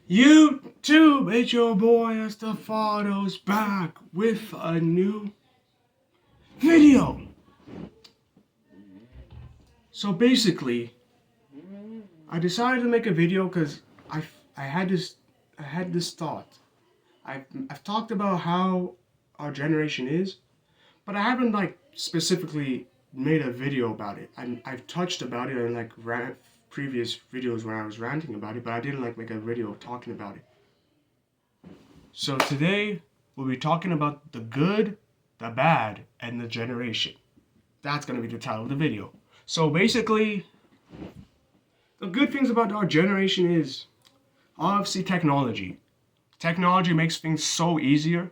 YouTube, it's your boy Estefanos back with a new video. So basically, I decided to make a video because I had this thought. I've talked about how our generation is, but I haven't like specifically made a video about it. I've touched about it in like previous videos when I was ranting about it, but I didn't like make a video talking about it. So today we'll be talking about the good, the bad, and the generation. That's going to be the title of the video. So basically, the good things about our generation is obviously technology. Technology makes things so easier.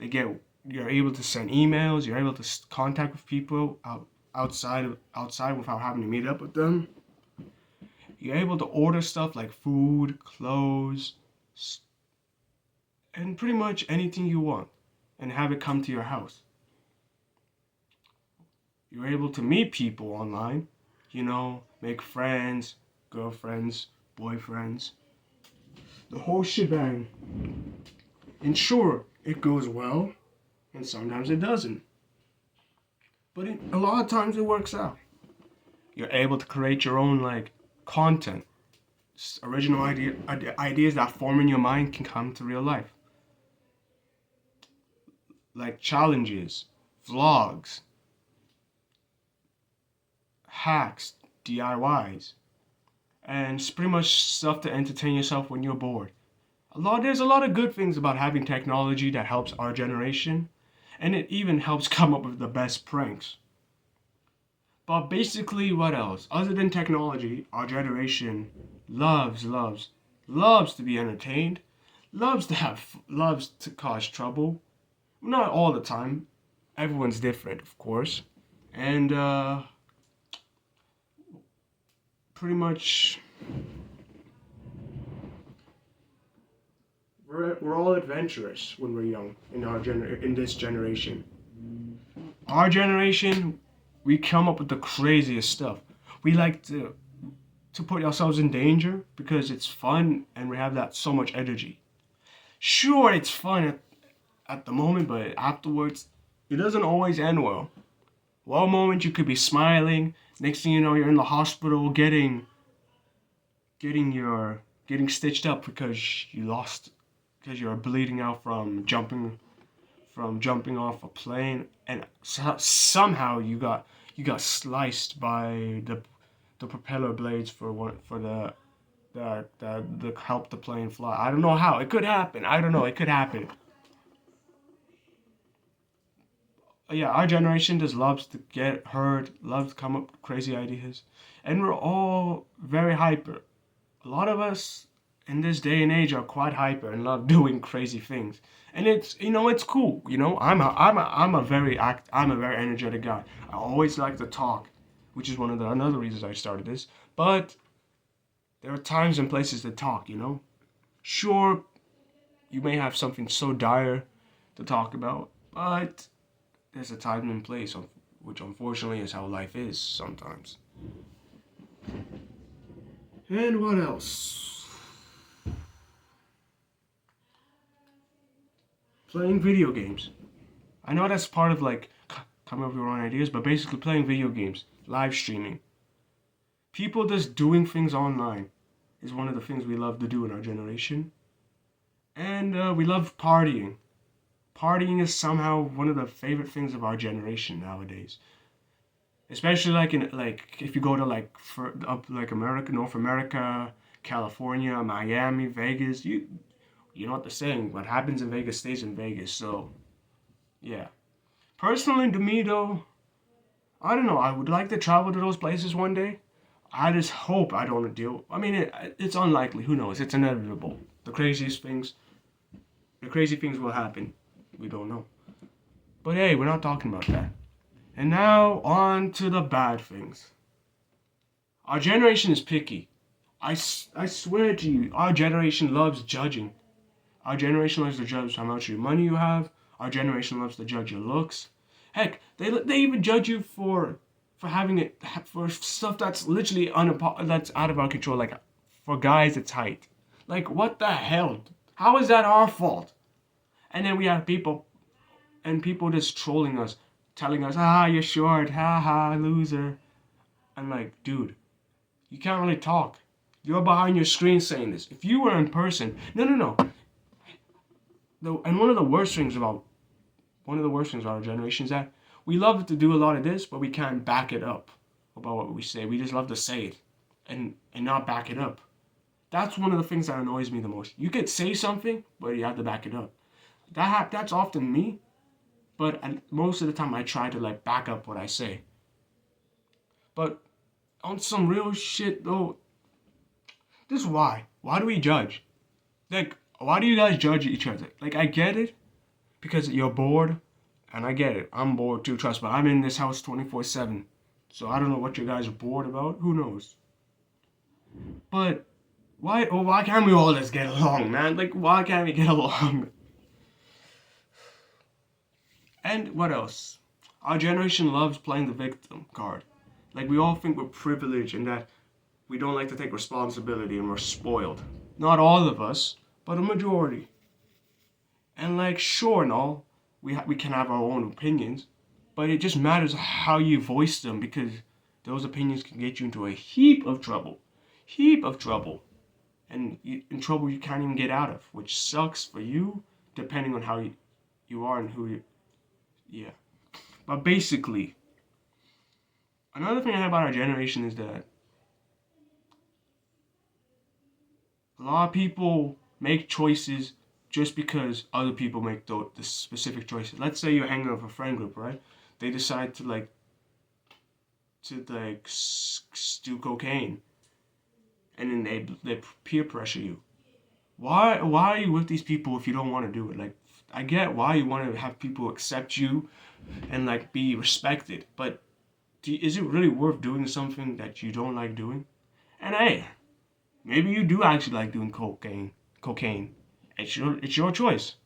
You're able to send emails, you're able to contact with people outside without having to meet up with them. You're able to order stuff like food, clothes, and pretty much anything you want and have it come to your house. You're able to meet people online, make friends, girlfriends, boyfriends, the whole shebang. And sure, it goes well, and sometimes it doesn't. But a lot of times it works out. You're able to create your own content. Original ideas that form in your mind can come to real life. Like challenges, vlogs, hacks, DIYs, and it's pretty much stuff to entertain yourself when you're bored. There's a lot of good things about having technology that helps our generation, and it even helps come up with the best pranks. But basically, what else? Other than technology, our generation loves to be entertained, loves to cause trouble. Not all the time. Everyone's different, of course. And pretty much we're all adventurous when we're young in this generation. Our generation, we come up with the craziest stuff. We like to put ourselves in danger because it's fun and we have that so much energy. Sure, it's fun at the moment, but afterwards, it doesn't always end well. One moment you could be smiling, next thing you know, you're in the hospital getting stitched up because you're bleeding out from jumping off a plane, and somehow you got sliced by the propeller blades for the help the plane fly. I don't know how it could happen. I don't know. It could happen. Yeah, our generation just loves to get hurt, loves to come up with crazy ideas, and we're all very hyper. A lot of us in this day and age are quite hyper and love doing crazy things, and it's cool. I'm a very energetic guy. I always like to talk, which is one of the another reasons I started this. But there are times and places to talk. Sure, you may have something so dire to talk about, but there's a time and place, which unfortunately is how life is sometimes. And what else? Playing video games. I know that's part of coming up with your own ideas, but basically playing video games, live streaming. People just doing things online is one of the things we love to do in our generation. And we love partying. Partying is somehow one of the favorite things of our generation nowadays. Especially if you go to America, North America, California, Miami, Vegas, you know what they're saying. What happens in Vegas stays in Vegas. So yeah. Personally, to me though, I don't know. I would like to travel to those places one day. I just hope I don't deal. I mean, it's unlikely. Who knows? It's inevitable. The crazy things will happen. We don't know. But hey, we're not talking about that. And now on to the bad things. Our generation is picky. I swear to you, our generation loves judging. Our generation loves to judge how much money you have. Our generation loves to judge your looks. Heck, they even judge you for having it for stuff that's literally that's out of our control. Like for guys, it's height. Like, what the hell? How is that our fault? And then we have people just trolling us, telling us, you're short, loser. I'm like, dude, you can't really talk. You're behind your screen saying this. If you were in person, no. And one of the worst things about our generation is that we love to do a lot of this, but we can't back it up about what we say. We just love to say it and not back it up. That's one of the things that annoys me the most. You could say something, but you have to back it up. That's often me, but most of the time I try to like back up what I say. But on some real shit though, this is why. Why do we judge? Like, why do you guys judge each other? Like, I get it because you're bored, and I get it. I'm bored too, trust me. I'm in this house 24/7. So I don't know what you guys are bored about. Who knows? But why can't we all just get along, man? Like, why can't we get along? And what else? Our generation loves playing the victim card. Like, we all think we're privileged and that we don't like to take responsibility and we're spoiled. Not all of us, but a majority. And like, sure and all, we can have our own opinions, but it just matters how you voice them, because those opinions can get you into a heap of trouble. And in trouble you can't even get out of, which sucks for you, depending on how you are and who you... Yeah. But basically, another thing I have about our generation is that a lot of people make choices just because other people make the specific choices. Let's say you're hanging out with a friend group, right? They decide to do cocaine, and then they peer pressure you. Why are you with these people if you don't want to do it? Like, I get why you want to have people accept you and like be respected, but is it really worth doing something that you don't like doing? And hey, maybe you do actually like doing cocaine. It's your choice.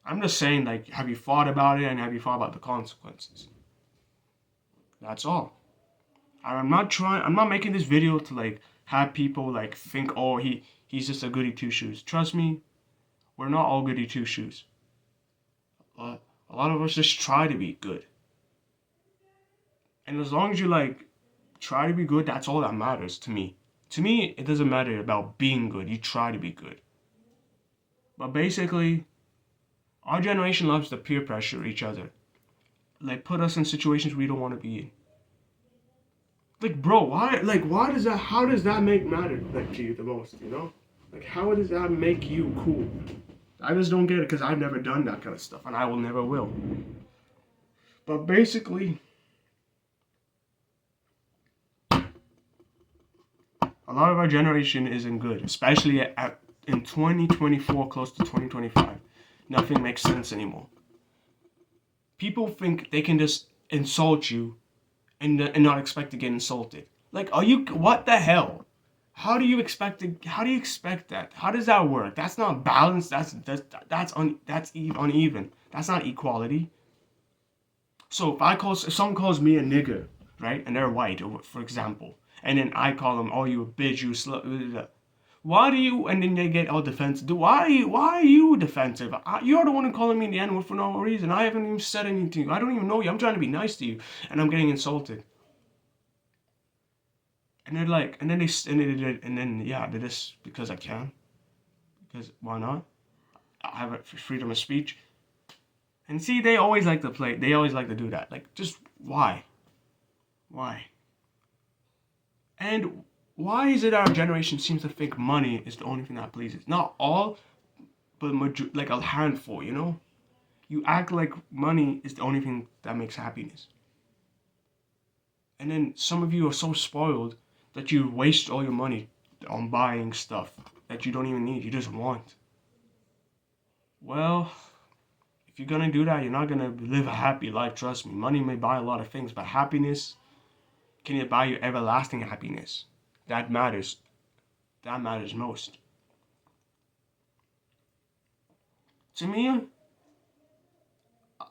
I'm just saying, like, have you thought about it and have you thought about the consequences? That's all. I'm not making this video to like have people like think, oh, he's just a goody two shoes. Trust me, we're not all goody two shoes. A lot of us just try to be good. And as long as you like try to be good, that's all that matters to me. To me, it doesn't matter about being good. You try to be good. But basically, our generation loves to peer pressure each other. Like, put us in situations we don't want to be in. Like, bro, why does that, how does that matter, like, to you the most, you know? Like, how does that make you cool? I just don't get it, because I've never done that kind of stuff, and I will never will. But basically, a lot of our generation isn't good, especially in 2024, close to 2025. Nothing makes sense anymore. People think they can just insult you and not expect to get insulted. Like, what the hell? How do you expect that? How does that work? That's not balanced. That's uneven. That's not equality. So if someone calls me a nigger, right, and they're white, for example, and then I call them, oh, you a bitch, you slut. Why do you, and then they get all defensive. Why are you defensive? You're the one who calling me the N-word for no reason. I haven't even said anything to you. I don't even know you. I'm trying to be nice to you, and I'm getting insulted. And they're like, and then they just, because I can. Because why not? I have freedom of speech. And see, they always like to do that. Like, just why? Why? And why is it our generation seems to think money is the only thing that pleases? Not all, but like a handful, you know? You act like money is the only thing that makes happiness. And then some of you are so spoiled that you waste all your money on buying stuff that you don't even need, you just want. Well, if you're gonna do that, you're not gonna live a happy life, trust me. Money may buy a lot of things, but happiness, can it buy you everlasting happiness? That matters. That matters most. To me,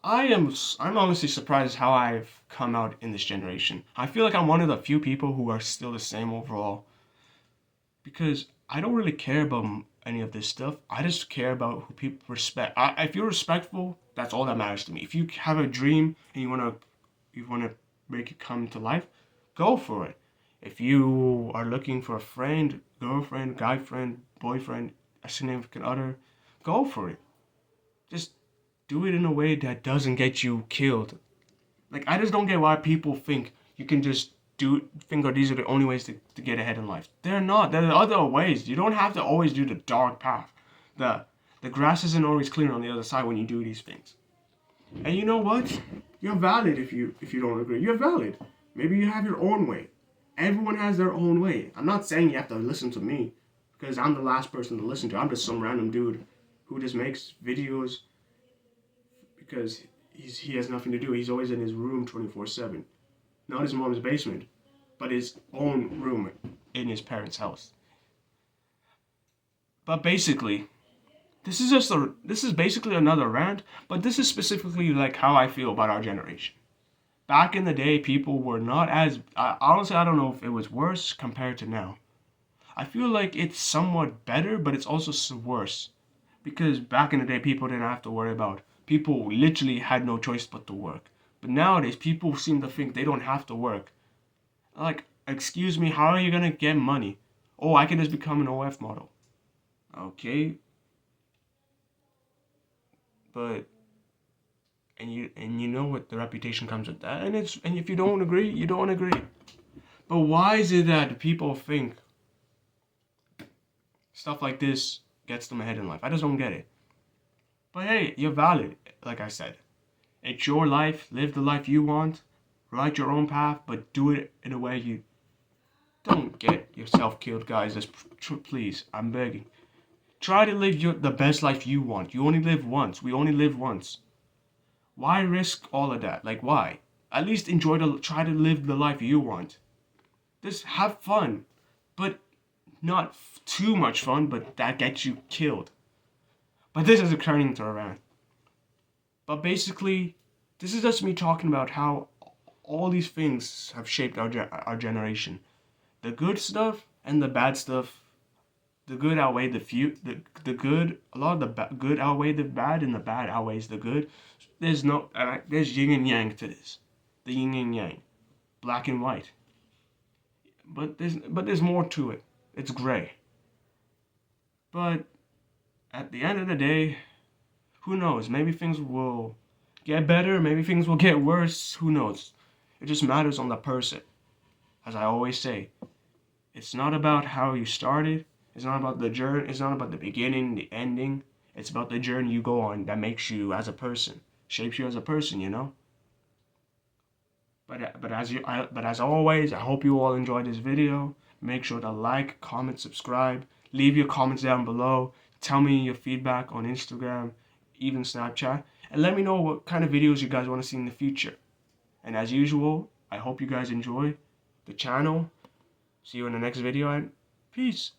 I'm honestly surprised how I've come out in this generation. I feel like I'm one of the few people who are still the same overall. Because I don't really care about any of this stuff. I just care about who people respect. If you're respectful, that's all that matters to me. If you have a dream and you wanna make it come to life, go for it. If you are looking for a friend, girlfriend, guy friend, boyfriend, a significant other, go for it. Just do it in a way that doesn't get you killed. Like, I just don't get why people think you can just think that these are the only ways to get ahead in life. They're not. There are other ways. You don't have to always do the dark path. The the grass isn't always clear on the other side when you do these things. And you know what? You're valid if you don't agree. You're valid. Maybe you have your own way. Everyone has their own way. I'm not saying you have to listen to me because I'm the last person to listen to. I'm just some random dude who just makes videos because he has nothing to do. He's always in his room 24/7. Not his mom's basement, but his own room in his parents' house. But basically, this is basically another rant, but this is specifically like how I feel about our generation. Back in the day, people were not as honestly, I don't know if it was worse compared to now. I feel like it's somewhat better, but it's also worse because back in the day, people didn't have to worry about. People literally had no choice but to work. But nowadays, people seem to think they don't have to work. Like, excuse me, how are you gonna get money? Oh, I can just become an OF model. Okay, but and you know what the reputation comes with that, and if you don't agree, you don't agree. But why is it that people think stuff like this gets them ahead in life? I just don't get it. But hey, you're valid, like I said. It's your life. Live the life you want. Write your own path, but do it in a way you don't get yourself killed, guys. Just please, I'm begging. Try to live the best life you want. You only live once. We only live once. Why risk all of that? Like, why? At least try to live the life you want. Just have fun, but not too much fun, but that gets you killed. But this is turning into a rant. But basically, this is just me talking about how all these things have shaped our generation. The good stuff and the bad stuff. The good outweigh the good. A lot of the good outweigh the bad, and the bad outweighs the good. There's yin and yang to this. The yin and yang, black and white. But there's more to it. It's gray. But at the end of the day, who knows? Maybe things will get better. Maybe things will get worse. Who knows? It just matters on the person. As I always say, it's not about how you started. It's not about the journey. It's not about the beginning, the ending. It's about the journey you go on that makes you as a person, shapes you as a person. You know. But as always, I hope you all enjoyed this video. Make sure to like, comment, subscribe. Leave your comments down below. Tell me your feedback on Instagram, even Snapchat, and let me know what kind of videos you guys want to see in the future. And as usual, I hope you guys enjoy the channel. See you in the next video, and peace.